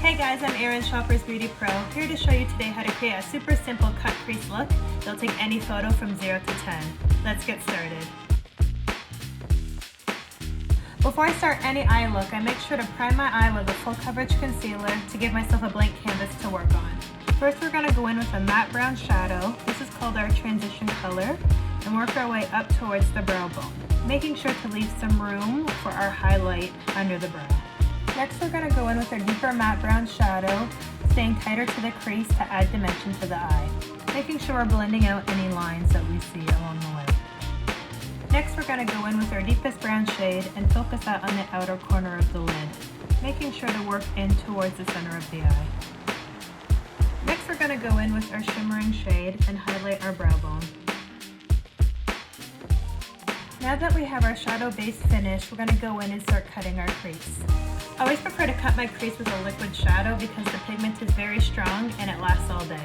Hey guys, I'm Erin, Shoppers Beauty Pro, here to show you today how to create a super simple cut crease look that'll take any photo from 0 to 10. Let's get started. Before I start any eye look, I make sure to prime my eye with a full coverage concealer to give myself a blank canvas to work on. First we're going to go in with a matte brown shadow, this is called our transition color, and work our way up towards the brow bone, making sure to leave some room for our highlight under the brow. Next we're going to go in with our deeper matte brown shadow, staying tighter to the crease to add dimension to the eye, making sure we're blending out any lines that we see along the way. Next we're going to go in with our deepest brown shade and focus that on the outer corner of the lid, making sure to work in towards the center of the eye. Next we're going to go in with our shimmering shade and highlight our brow bone. Now that we have our shadow base finished, we're going to go in and start cutting our crease. I always prefer to cut my crease with a liquid shadow because the pigment is very strong and it lasts all day.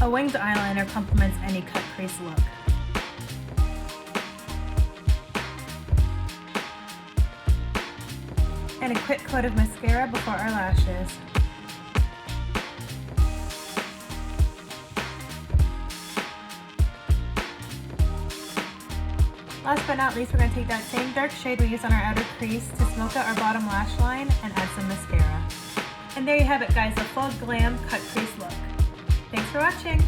A winged eyeliner complements any cut crease look. And a quick coat of mascara before our lashes. Last but not least, we're going to take that same dark shade we used on our outer crease to smoke out our bottom lash line and add some mascara. And there you have it guys, a full glam cut crease look. Thanks for watching!